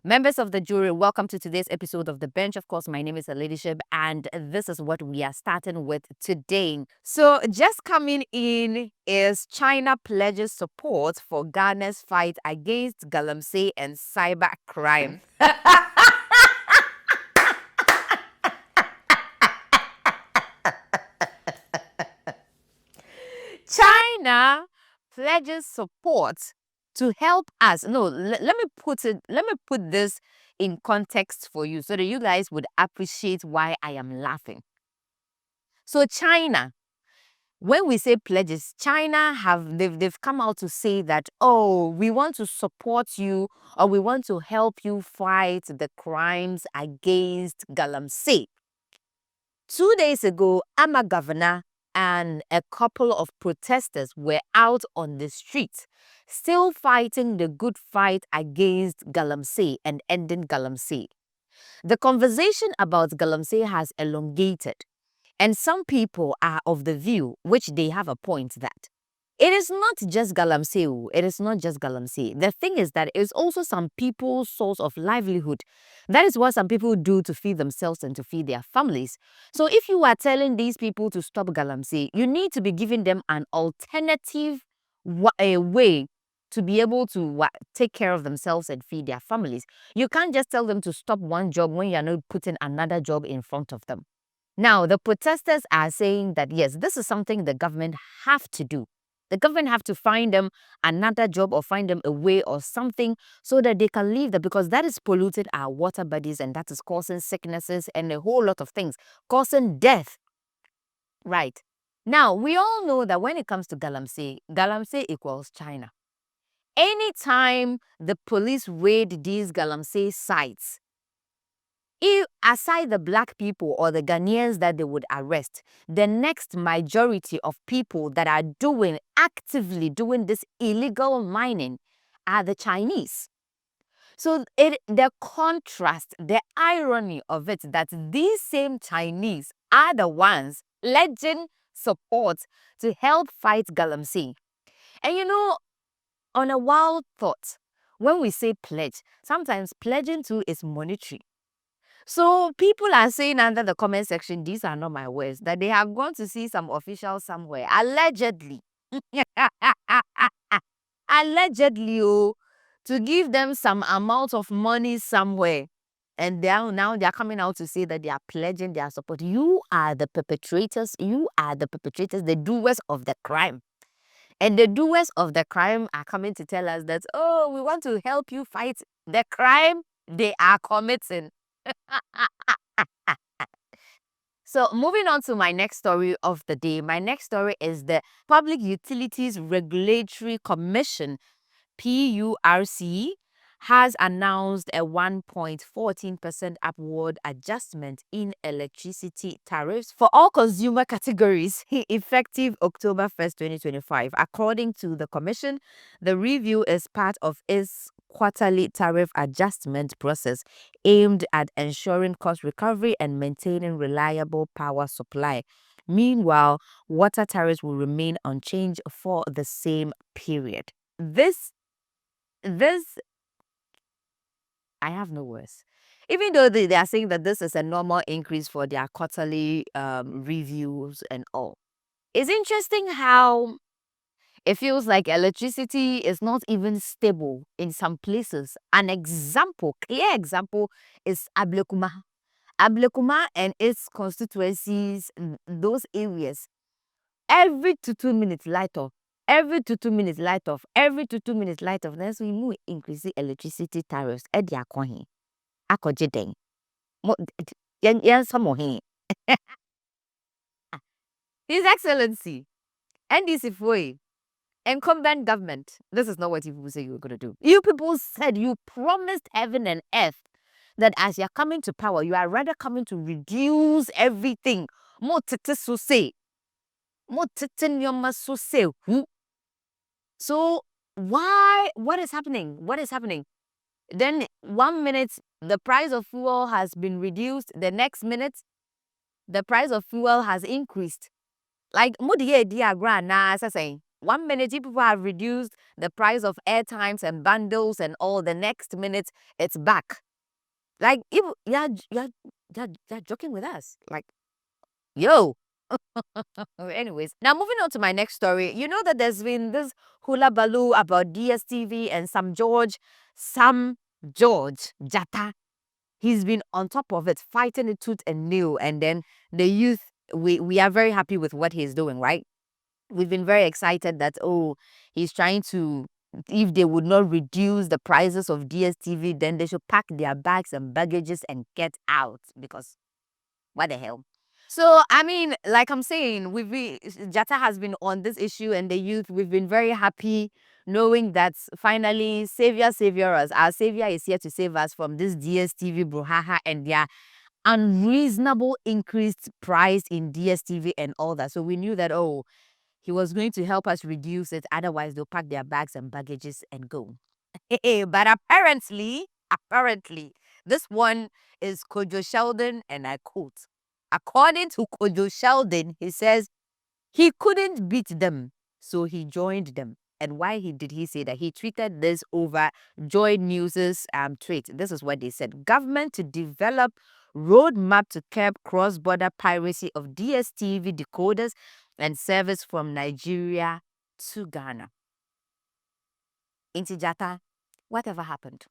Members of the jury, welcome to today's episode of The Bench. Of course, my name is Ladyship, and this is what we are starting with today. So, just coming in is China pledges support for Ghana's fight against galamsey and cyber crime. China pledges support to help us. No, let me put this in context for you so that you guys would appreciate why I am laughing. So China, when we say pledges, China they've come out to say that, oh, we want to support you or we want to help you fight the crimes against galamsey. 2 days ago, I'm a governor and a couple of protesters were out on the streets, still fighting the good fight against galamsey and ending galamsey. The conversation about galamsey has elongated, and some people are of the view, which they have a point, that it is not just galamsey. It is not just galamsey. The thing is that it's also some people's source of livelihood. That is what some people do to feed themselves and to feed their families. So if you are telling these people to stop galamsey, you need to be giving them an alternative way to be able to take care of themselves and feed their families. You can't just tell them to stop one job when you're not putting another job in front of them. Now, the protesters are saying that, yes, this is something the government have to do. The government have to find them another job or find them a way or something so that they can leave that, because that is polluted our water bodies and that is causing sicknesses and a whole lot of things, causing death. Right. Now, we all know that when it comes to galamsey, galamsey equals China. Anytime the police raid these galamsey sites, aside the black people or the Ghanaians that they would arrest, the next majority of people that are actively doing this illegal mining are the Chinese. So the contrast, the irony of it, that these same Chinese are the ones pledging support to help fight galamsey. And you know, on a wild thought, when we say pledge, sometimes pledging too is monetary. So people are saying under the comment section, these are not my words, that they have gone to see some official somewhere, allegedly, allegedly, to give them some amount of money somewhere. And now they are coming out to say that they are pledging their support. You are the perpetrators. You are the perpetrators, the doers of the crime. And the doers of the crime are coming to tell us that, oh, we want to help you fight the crime they are committing. So moving on to my next story of the day. My next story is the Public Utilities Regulatory Commission, PURC, has announced a 1.14% upward adjustment in electricity tariffs for all consumer categories effective October 1st, 2025. According to the commission, the review is part of its quarterly tariff adjustment process aimed at ensuring cost recovery and maintaining reliable power supply. Meanwhile, water tariffs will remain unchanged for the same period. This I have no words. Even though they are saying that this is a normal increase for their quarterly reviews and all. It's interesting how it feels like electricity is not even stable in some places. An example, clear example, is Ablekuma. Ablekuma and its constituencies, those areas, every 2 minutes light off, every 2 minutes light off, every 2 minutes light off. Then so you move increase electricity tariffs. Edi akohi, akoje den. Yen samohi. His Excellency, NDC Foy, incumbent government. This is not what you people say you were going to do. You people said you promised heaven and earth that as you're coming to power, you are rather coming to reduce everything. Mo tete so say. Mo tete nyoma so say. So why? What is happening? What is happening? Then 1 minute, the price of fuel has been reduced. The next minute, the price of fuel has increased. Like, mo diye diagram na saying, One minute, people have reduced the price of airtimes and bundles and all. The next minute, it's back. Like, you're joking with us. Like, yo. Anyways, now moving on to my next story. You know that there's been this hula baloo about DSTV and Sam George Jata. He's been on top of it, fighting it tooth and nail. And then the youth, we are very happy with what he's doing, right? We've been very excited that, oh, he's trying to, if they would not reduce the prices of DSTV, then they should pack their bags and baggages and get out, because what the hell? So, I mean, like I'm saying, Jata has been on this issue, and the youth, we've been very happy knowing that finally, savior us. Our savior is here to save us from this DSTV brouhaha and their unreasonable increased price in DSTV and all that. So we knew that, oh, he was going to help us reduce it. Otherwise, they'll pack their bags and baggages and go. But apparently, this one is Kwadwo Sheldon, and I quote, according to Kwadwo Sheldon, he says he couldn't beat them, so he joined them. And why did he say that? He tweeted this over Joy News's tweet. This is what they said. Government to develop roadmap to curb cross-border piracy of DSTV decoders and service from Nigeria to Ghana. Inti Jata, whatever happened?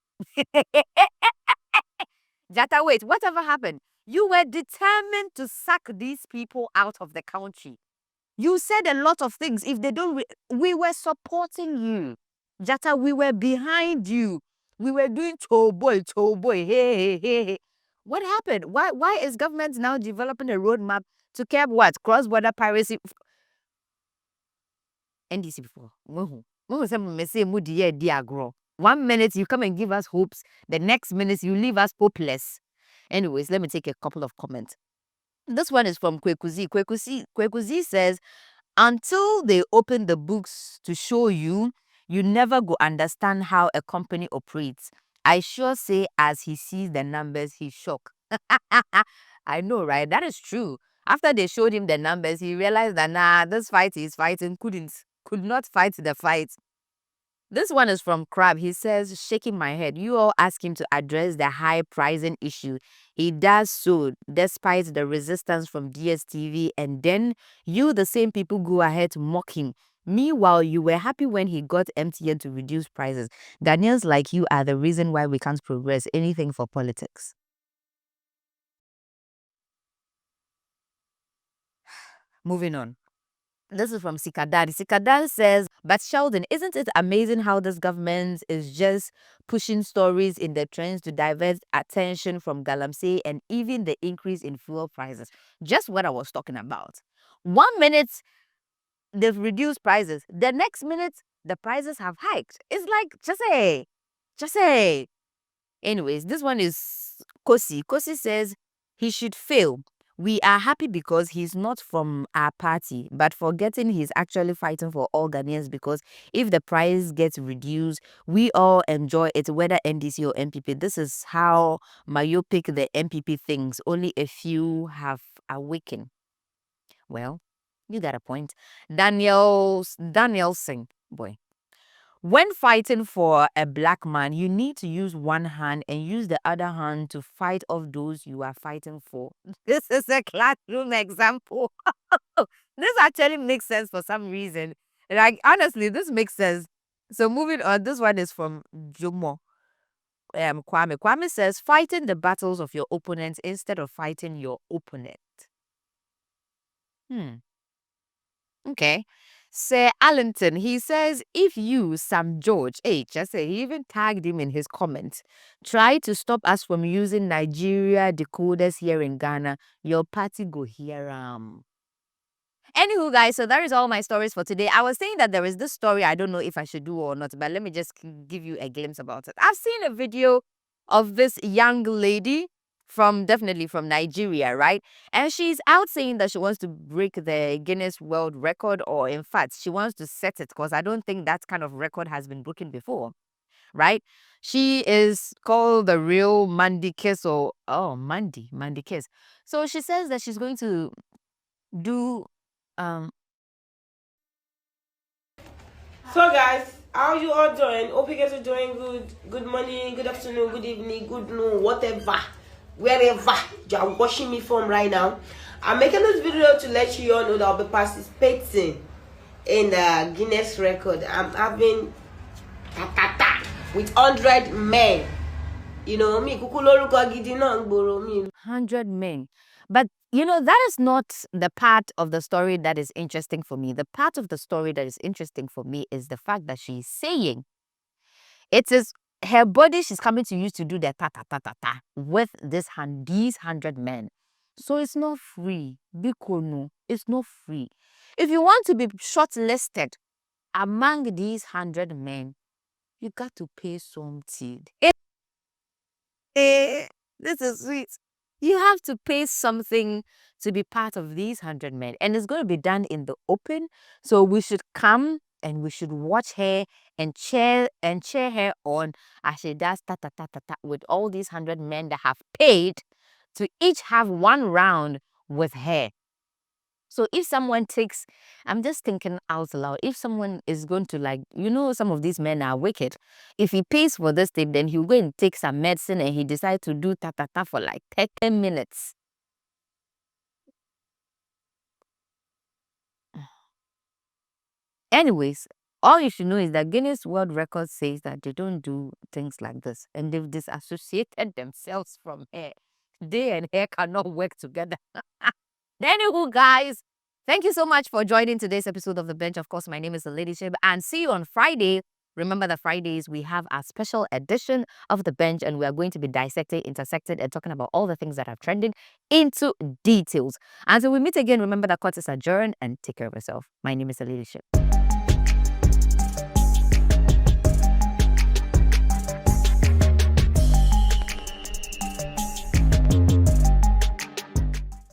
Jata, wait, whatever happened? You were determined to sack these people out of the country. You said a lot of things. If they don't, we were supporting you. Jata, we were behind you. We were doing boy, hey. What happened? Why is government now developing a roadmap to curb what? Cross-border piracy? NDC before. 1 minute you come and give us hopes, the next minute you leave us hopeless. Anyways, let me take a couple of comments. This one is from Kwekuzi. Kwekuzi says, until they open the books to show you, you never go understand how a company operates. I sure say as he sees the numbers, he's shocked. I know, right? That is true. After they showed him the numbers, he realized that, nah, this fight he's fighting could not fight the fight. This one is from Crab. He says, shaking my head, you all ask him to address the high pricing issue. He does so despite the resistance from DSTV, and then you, the same people, go ahead to mock him. Meanwhile, you were happy when he got MTN to reduce prices. Daniels like you are the reason why we can't progress anything for politics. Moving on. This is from Sikadari. Sikadari says, but Sheldon, isn't it amazing how this government is just pushing stories in the trends to divert attention from Galamsey and even the increase in fuel prices? Just what I was talking about. 1 minute, they've reduced prices. The next minute, the prices have hiked. It's like, just say. Anyways, this one is Kosi. Kosi says he should fail. We are happy because he's not from our party, but forgetting he's actually fighting for all Ghanaians, because if the price gets reduced, we all enjoy it, whether NDC or MPP. This is how myopic the MPP thinks. Only a few have awakened. Well, you got a point. Danielson, boy. When fighting for a black man, you need to use one hand and use the other hand to fight off those you are fighting for. This is a classroom example. This actually makes sense for some reason. Like, honestly, this makes sense. So moving on, this one is from Jomo. Kwame. Kwame says, fighting the battles of your opponents instead of fighting your opponent. Okay. Sir Allington, he says, if you, Sam George, just say, he even tagged him in his comments, try to stop us from using Nigeria decoders here in Ghana, your party go here. Anywho, guys, so that is all my stories for today. I was saying that there is this story I don't know if I should do or not, but let me just give you a glimpse about it. I've seen a video of this young lady definitely from Nigeria, right? And she's out saying that she wants to break the Guinness World Record, or in fact, she wants to set it, because I don't think that kind of record has been broken before, right? She is called the real Mandy Kiss, or Mandy Kiss. So she says that she's going to do So guys, how you all doing? Hope you guys are doing good. Good morning, good afternoon, good evening, good noon, whatever, wherever you are watching me from right now. I'm making this video to let you all know that I'll be participating in the Guinness record. I'm having with 100 men. You know me, kuku lórúkọ gidi náà ń gbòòrò mi. 100 men. But that is not the part of the story that is interesting for me. The part of the story that is interesting for me is the fact that she's saying it is her body she's coming to use to do the ta ta ta ta ta with these 100 men. So it's not free. Bikono, it's not free. If you want to be shortlisted among these 100 men, you got to pay something. This is sweet. You have to pay something to be part of these 100 men, and it's going to be done in the open. So we should come and we should watch her and cheer her on as she does ta ta ta ta ta with all these 100 men that have paid to each have one round with her. So if someone takes, I'm just thinking out loud, if someone is going to, like, some of these men are wicked. If he pays for this thing, then he'll go and take some medicine and he decides to do ta ta ta for like 30 minutes. Anyways, all you should know is that Guinness World Record says that they don't do things like this, and they've disassociated themselves from hair. They and hair cannot work together. Anywho, guys, thank you so much for joining today's episode of The Bench. Of course, my name is The Ladyship, and see you on Friday. Remember that Fridays we have our special edition of The Bench, and we are going to be dissecting, intersecting, and talking about all the things that are trending into details. Until we meet again, remember that court is adjourned, and take care of yourself. My name is The Ladyship.